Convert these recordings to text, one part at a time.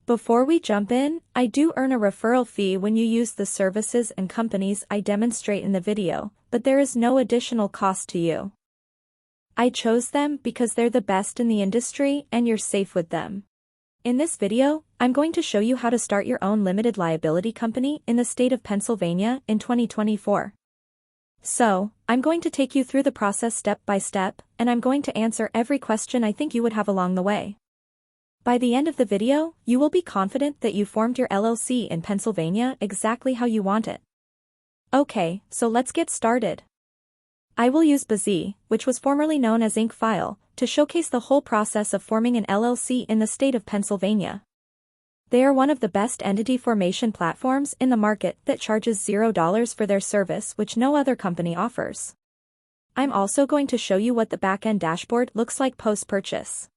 Before we jump in, I do earn a referral fee when you use the services and companies I demonstrate in the video, but there is no additional cost to you. I chose them because they're the best in the industry and you're safe with them. In this video, I'm going to show you how to start your own limited liability company in the state of Pennsylvania in 2024. So, I'm going to take you through the process step by step, and I'm going to answer every question I think you would have along the way. By the end of the video, you will be confident that you formed your LLC in Pennsylvania exactly how you want it. Okay, so let's get started. I will use Bizee, which was formerly known as Inc. File, to showcase the whole process of forming an LLC in the state of Pennsylvania. They are one of the best entity formation platforms in the market that charges $0 for their service, which no other company offers. I'm also going to show you what the back-end dashboard looks like post-purchase.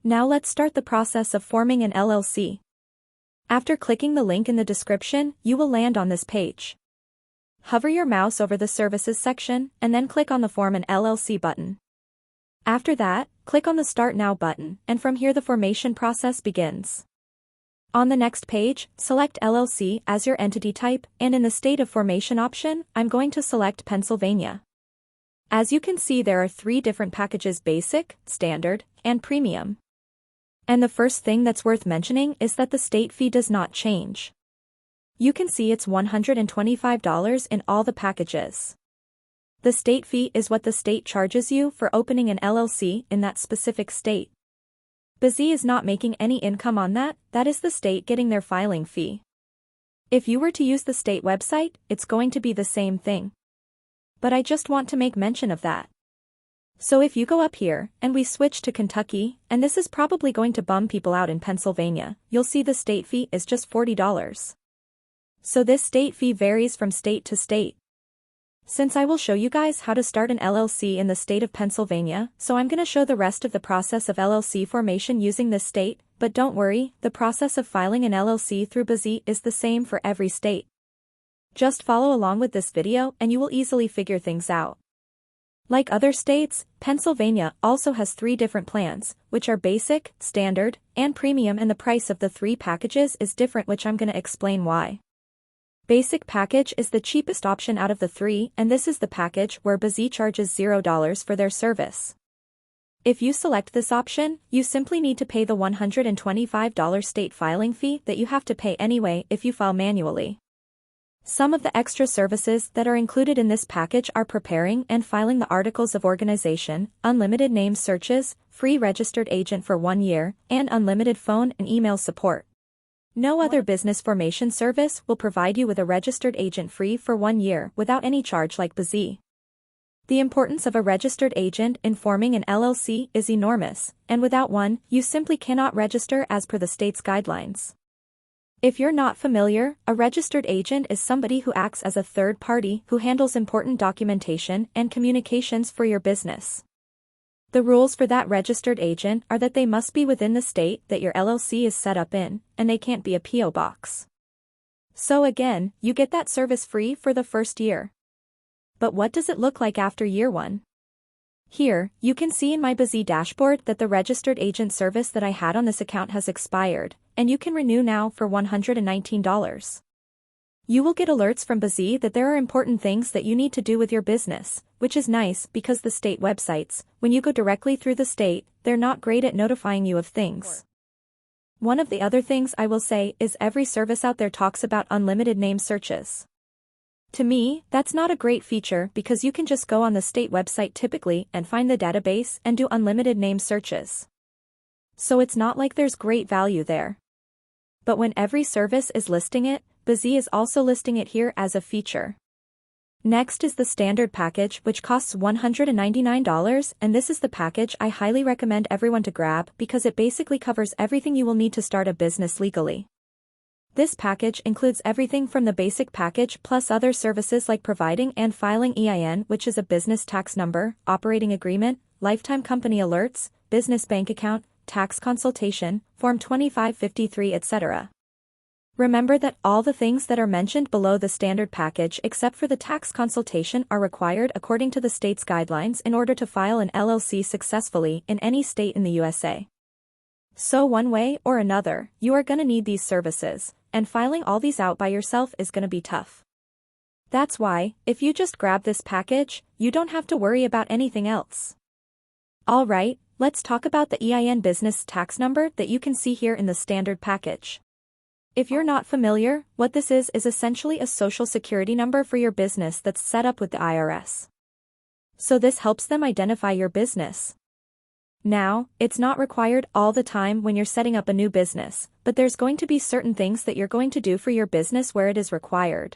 Now let's start the process of forming an LLC. After clicking the link in the description, you will land on this page. Hover your mouse over the Services section, and then click on the Form an LLC button. After that, click on the Start Now button, and from here the formation process begins. On the next page, select LLC as your entity type, and in the State of Formation option, I'm going to select Pennsylvania. As you can see, there are 3 different packages: Basic, Standard, and Premium. And the first thing that's worth mentioning is that the state fee does not change. You can see it's $125 in all the packages. The state fee is what the state charges you for opening an LLC in that specific state. Bizee is not making any income on that, that is the state getting their filing fee. If you were to use the state website, it's going to be the same thing. But I just want to make mention of that. So if you go up here, and we switch to Kentucky, and this is probably going to bum people out in Pennsylvania, you'll see the state fee is just $40. So this state fee varies from state to state. Since I will show you guys how to start an LLC in the state of Pennsylvania, so I'm going to show the rest of the process of LLC formation using this state, but don't worry, the process of filing an LLC through Bizee is the same for every state. Just follow along with this video and you will easily figure things out. Like other states, Pennsylvania also has 3 different plans, which are Basic, Standard, and Premium, and the price of the 3 packages is different, which I'm going to explain why. Basic package is the cheapest option out of the 3, and this is the package where Bizee charges $0 for their service. If you select this option, you simply need to pay the $125 state filing fee that you have to pay anyway if you file manually. Some of the extra services that are included in this package are preparing and filing the articles of organization, unlimited name searches, free registered agent for 1 year, and unlimited phone and email support. No other business formation service will provide you with a registered agent free for 1 year without any charge like Bizee. The importance of a registered agent in forming an LLC is enormous, and without one, you simply cannot register as per the state's guidelines. If you're not familiar, a registered agent is somebody who acts as a third party who handles important documentation and communications for your business. The rules for that registered agent are that they must be within the state that your LLC is set up in, and they can't be a P.O. box. So again, you get that service free for the first year. But what does it look like after year 1? Here, you can see in my Bizee dashboard that the registered agent service that I had on this account has expired, and you can renew now for $119. You will get alerts from Bizee that there are important things that you need to do with your business, which is nice because the state websites, when you go directly through the state, they're not great at notifying you of things. One of the other things I will say is every service out there talks about unlimited name searches. To me, that's not a great feature because you can just go on the state website typically and find the database and do unlimited name searches. So it's not like there's great value there. But when every service is listing it, Bizee is also listing it here as a feature. Next is the Standard package, which costs $199, and this is the package I highly recommend everyone to grab because it basically covers everything you will need to start a business legally. This package includes everything from the basic package plus other services like providing and filing EIN, which is a business tax number, operating agreement, lifetime company alerts, business bank account, tax consultation, Form 2553, etc. Remember that all the things that are mentioned below the standard package except for the tax consultation are required according to the state's guidelines in order to file an LLC successfully in any state in the USA. So one way or another, you are gonna need these services, and filing all these out by yourself is gonna be tough. That's why, if you just grab this package, you don't have to worry about anything else. Alright, let's talk about the EIN business tax number that you can see here in the standard package. If you're not familiar, what this is essentially a social security number for your business that's set up with the IRS. So this helps them identify your business. Now, it's not required all the time when you're setting up a new business, but there's going to be certain things that you're going to do for your business where it is required.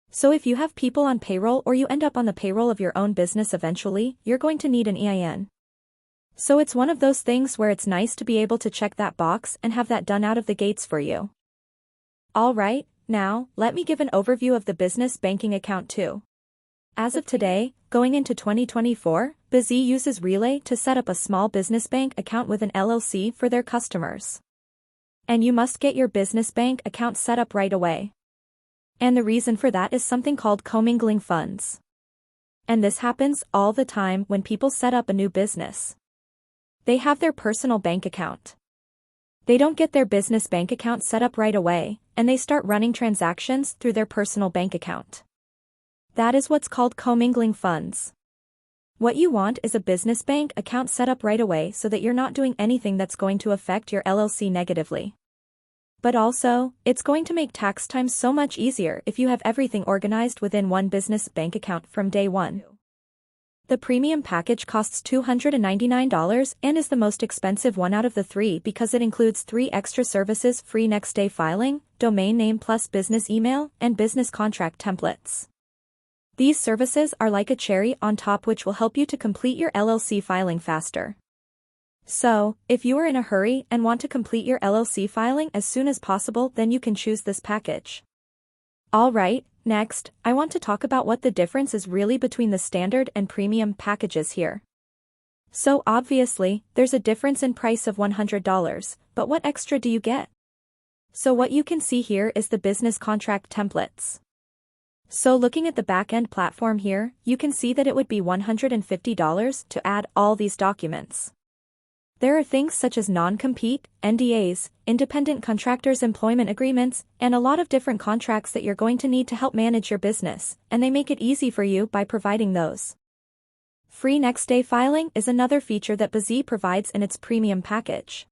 So if you have people on payroll or you end up on the payroll of your own business eventually, you're going to need an EIN. So it's one of those things where it's nice to be able to check that box and have that done out of the gates for you. Alright, now, let me give an overview of the business banking account too. As of today, going into 2024, Bizee uses Relay to set up a small business bank account with an LLC for their customers. And you must get your business bank account set up right away. And the reason for that is something called commingling funds. And this happens all the time when people set up a new business. They have their personal bank account. They don't get their business bank account set up right away, and they start running transactions through their personal bank account. That is what's called commingling funds. What you want is a business bank account set up right away so that you're not doing anything that's going to affect your LLC negatively. But also, it's going to make tax time so much easier if you have everything organized within one business bank account from day one. The premium package costs $299 and is the most expensive one out of the three because it includes 3 extra services: free next-day filing, domain name plus business email, and business contract templates. These services are like a cherry on top which will help you to complete your LLC filing faster. So, if you are in a hurry and want to complete your LLC filing as soon as possible, then you can choose this package. Alright, next, I want to talk about what the difference is really between the standard and premium packages here. So obviously, there's a difference in price of $100, but what extra do you get? So what you can see here is the business contract templates. So looking at the back-end platform here, you can see that it would be $150 to add all these documents. There are things such as non-compete, NDAs, independent contractors' employment agreements, and a lot of different contracts that you're going to need to help manage your business, and they make it easy for you by providing those. Free next-day filing is another feature that Bizee provides in its premium package.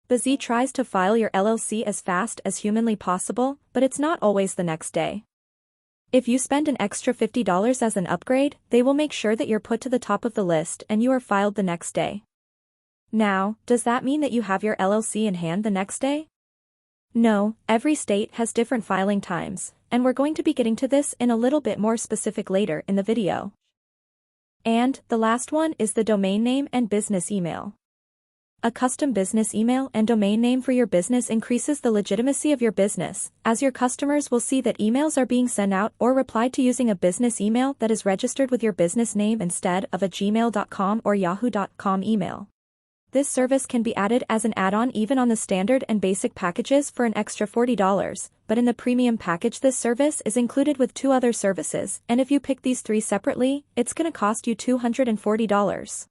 Bizee tries to file your LLC as fast as humanly possible, but it's not always the next day. If you spend an extra $50 as an upgrade, they will make sure that you're put to the top of the list and you are filed the next day. Now, does that mean that you have your LLC in hand the next day? No, every state has different filing times, and we're going to be getting to this in a little bit more specific later in the video. And the last one is the domain name and business email. A custom business email and domain name for your business increases the legitimacy of your business, as your customers will see that emails are being sent out or replied to using a business email that is registered with your business name instead of a gmail.com or yahoo.com email. This service can be added as an add-on even on the standard and basic packages for an extra $40, but in the premium package this service is included with 2 other services, and if you pick these 3 separately, it's gonna cost you $240.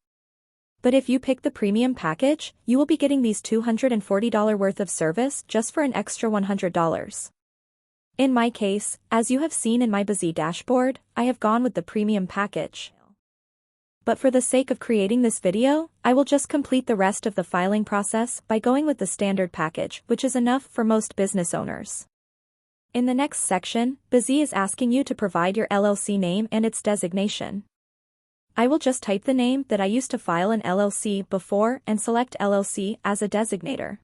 But if you pick the premium package, you will be getting these $240 worth of service just for an extra $100. In my case, as you have seen in my Bizee dashboard, I have gone with the premium package. But for the sake of creating this video, I will just complete the rest of the filing process by going with the standard package, which is enough for most business owners. In the next section, Bizee is asking you to provide your LLC name and its designation. I will just type the name that I used to file an LLC before and select LLC as a designator.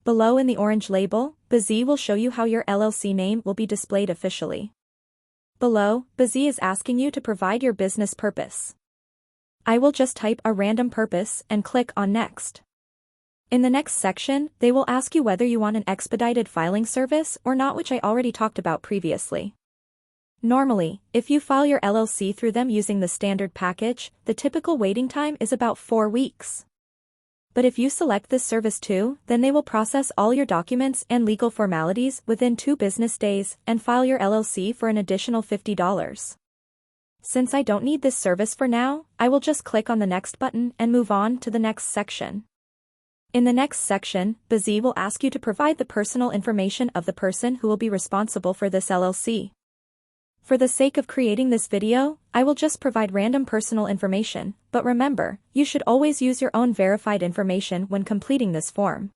Below in the orange label, Bizee will show you how your LLC name will be displayed officially. Below, Bizee is asking you to provide your business purpose. I will just type a random purpose and click on Next. In the next section, they will ask you whether you want an expedited filing service or not, which I already talked about previously. Normally, if you file your LLC through them using the standard package, the typical waiting time is about 4 weeks. But if you select this service too, then they will process all your documents and legal formalities within 2 business days and file your LLC for an additional $50. Since I don't need this service for now, I will just click on the Next button and move on to the next section. In the next section, Bizee will ask you to provide the personal information of the person who will be responsible for this LLC. For the sake of creating this video, I will just provide random personal information, but remember, you should always use your own verified information when completing this form.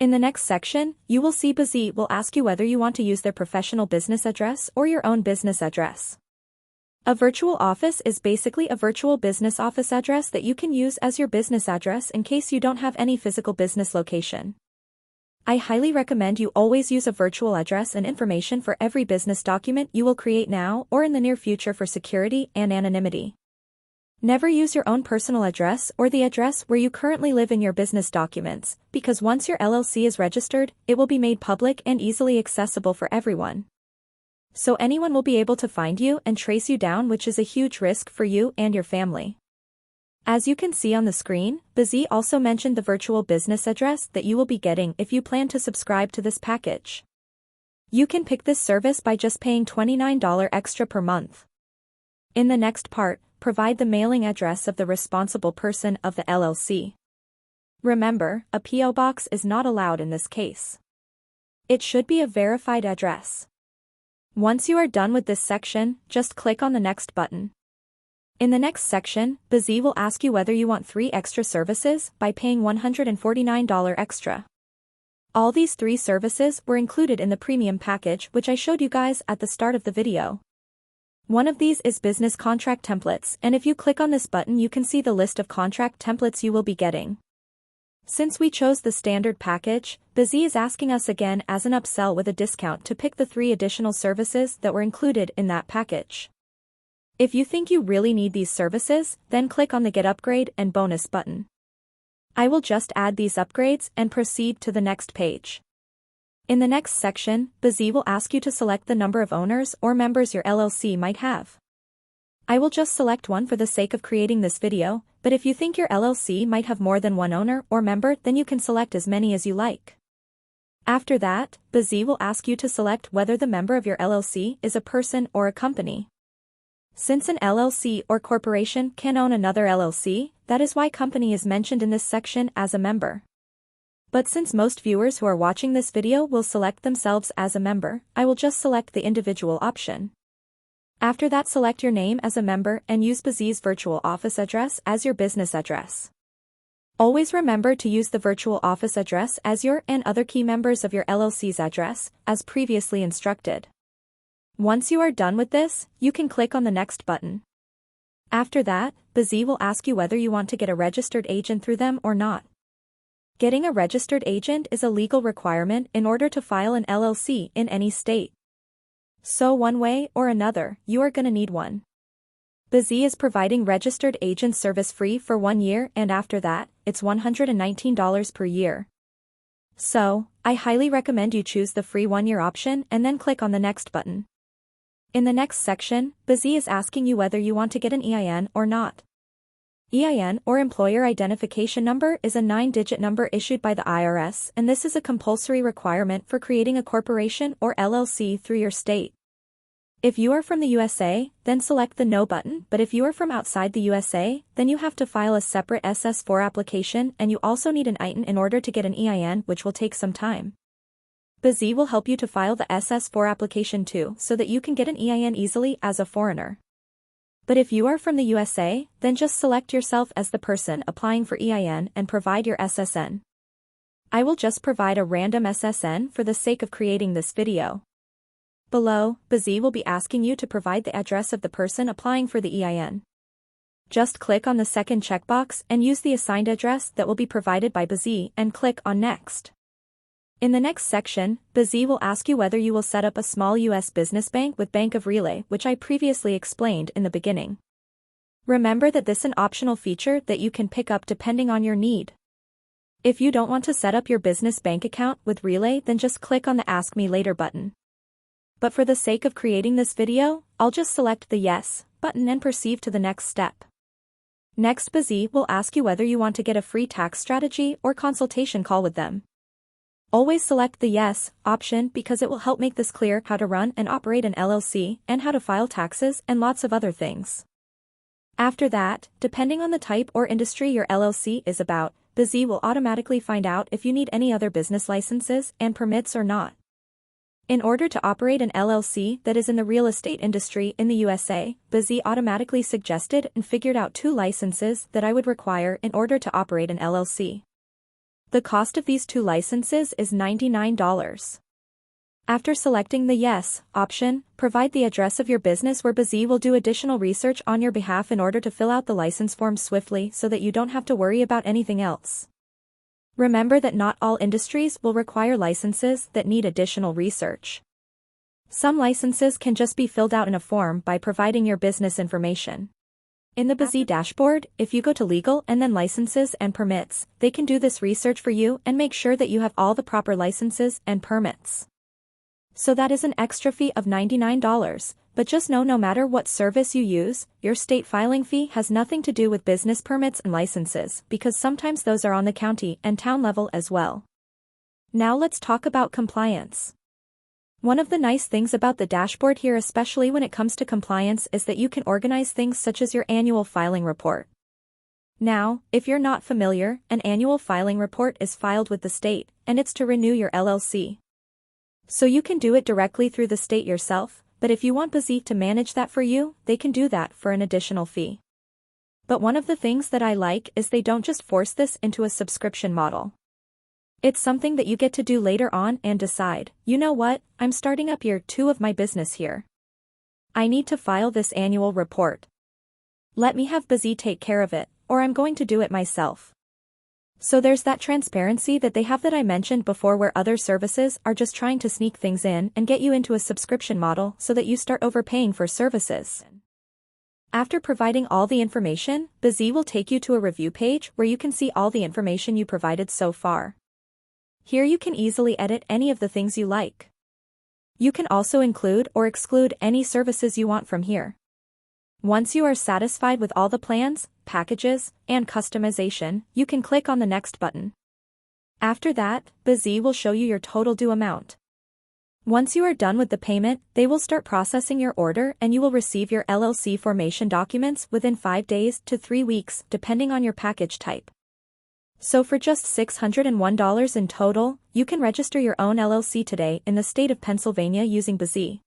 In the next section, you will see Bizee will ask you whether you want to use their professional business address or your own business address. A virtual office is basically a virtual business office address that you can use as your business address in case you don't have any physical business location. I highly recommend you always use a virtual address and information for every business document you will create now or in the near future for security and anonymity. Never use your own personal address or the address where you currently live in your business documents, because once your LLC is registered, it will be made public and easily accessible for everyone. So anyone will be able to find you and trace you down, which is a huge risk for you and your family. As you can see on the screen, Bizee also mentioned the virtual business address that you will be getting if you plan to subscribe to this package. You can pick this service by just paying $29 extra per month. In the next part, provide the mailing address of the responsible person of the LLC. Remember, a P.O. box is not allowed in this case. It should be a verified address. Once you are done with this section, just click on the next button. In the next section, Bizee will ask you whether you want 3 extra services by paying $149 extra. All these 3 services were included in the premium package, which I showed you guys at the start of the video. One of these is business contract templates, and if you click on this button you can see the list of contract templates you will be getting. Since we chose the standard package, Bizee is asking us again as an upsell with a discount to pick the 3 additional services that were included in that package. If you think you really need these services, then click on the Get Upgrade and Bonus button. I will just add these upgrades and proceed to the next page. In the next section, Bizee will ask you to select the number of owners or members your LLC might have. I will just select one for the sake of creating this video, but if you think your LLC might have more than one owner or member, then you can select as many as you like. After that, Bizee will ask you to select whether the member of your LLC is a person or a company. Since an LLC or corporation can own another LLC, that is why company is mentioned in this section as a member. But since most viewers who are watching this video will select themselves as a member, I will just select the individual option. After that, select your name as a member and use Bizee's virtual office address as your business address. Always remember to use the virtual office address as your and other key members of your LLC's address, as previously instructed. Once you are done with this, you can click on the next button. After that, Bizee will ask you whether you want to get a registered agent through them or not. Getting a registered agent is a legal requirement in order to file an LLC in any state. So one way or another, you are gonna need one. Bizee is providing registered agent service free for 1 year, and after that, it's $119 per year. So, I highly recommend you choose the free 1-year option and then click on the next button. In the next section, Bizee is asking you whether you want to get an EIN or not. EIN, or Employer Identification Number, is a 9-digit number issued by the IRS, and this is a compulsory requirement for creating a corporation or LLC through your state. If you are from the USA, then select the No button, but if you are from outside the USA, then you have to file a separate SS4 application, and you also need an EIN in order to get an EIN, which will take some time. Bizee will help you to file the SS4 application too, so that you can get an EIN easily as a foreigner. But if you are from the USA, then just select yourself as the person applying for EIN and provide your SSN. I will just provide a random SSN for the sake of creating this video. Below, Bizee will be asking you to provide the address of the person applying for the EIN. Just click on the second checkbox and use the assigned address that will be provided by Bizee and click on Next. In the next section, Bizee will ask you whether you will set up a small U.S. business bank with Bank of Relay, which I previously explained in the beginning. Remember that this is an optional feature that you can pick up depending on your need. If you don't want to set up your business bank account with Relay, then just click on the Ask Me Later button. But for the sake of creating this video, I'll just select the Yes button and proceed to the next step. Next, Bizee will ask you whether you want to get a free tax strategy or consultation call with them. Always select the Yes option because it will help make this clear how to run and operate an LLC and how to file taxes and lots of other things. After that, depending on the type or industry your LLC is about, Bizee will automatically find out if you need any other business licenses and permits or not. In order to operate an LLC that is in the real estate industry in the USA, Bizee automatically suggested and figured out 2 licenses that I would require in order to operate an LLC. The cost of these 2 licenses is $99. After selecting the Yes option, provide the address of your business where Bizee will do additional research on your behalf in order to fill out the license forms swiftly so that you don't have to worry about anything else. Remember that not all industries will require licenses that need additional research. Some licenses can just be filled out in a form by providing your business information. In the Bizee dashboard, if you go to Legal and then Licenses and Permits, they can do this research for you and make sure that you have all the proper licenses and permits. So that is an extra fee of $99, but just know no matter what service you use, your state filing fee has nothing to do with business permits and licenses because sometimes those are on the county and town level as well. Now let's talk about compliance. One of the nice things about the dashboard here, especially when it comes to compliance, is that you can organize things such as your annual filing report. Now, if you're not familiar, an annual filing report is filed with the state, and it's to renew your LLC. So you can do it directly through the state yourself, but if you want Bizee to manage that for you, they can do that for an additional fee. But one of the things that I like is they don't just force this into a subscription model. It's something that you get to do later on and decide, you know what, I'm starting up year 2 of my business here. I need to file this annual report. Let me have Bizee take care of it, or I'm going to do it myself. So there's that transparency that they have that I mentioned before, where other services are just trying to sneak things in and get you into a subscription model so that you start overpaying for services. After providing all the information, Bizee will take you to a review page where you can see all the information you provided so far. Here you can easily edit any of the things you like. You can also include or exclude any services you want from here. Once you are satisfied with all the plans, packages, and customization, you can click on the Next button. After that, Bizee will show you your total due amount. Once you are done with the payment, they will start processing your order and you will receive your LLC formation documents within 5 days to 3 weeks, depending on your package type. So for just $601 in total, you can register your own LLC today in the state of Pennsylvania using Bizee.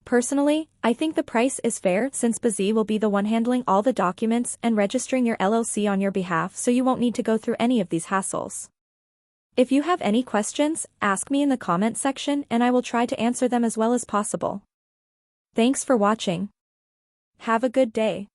Personally, I think the price is fair since Bizee will be the one handling all the documents and registering your LLC on your behalf, so you won't need to go through any of these hassles. If you have any questions, ask me in the comment section and I will try to answer them as well as possible. Thanks for watching. Have a good day.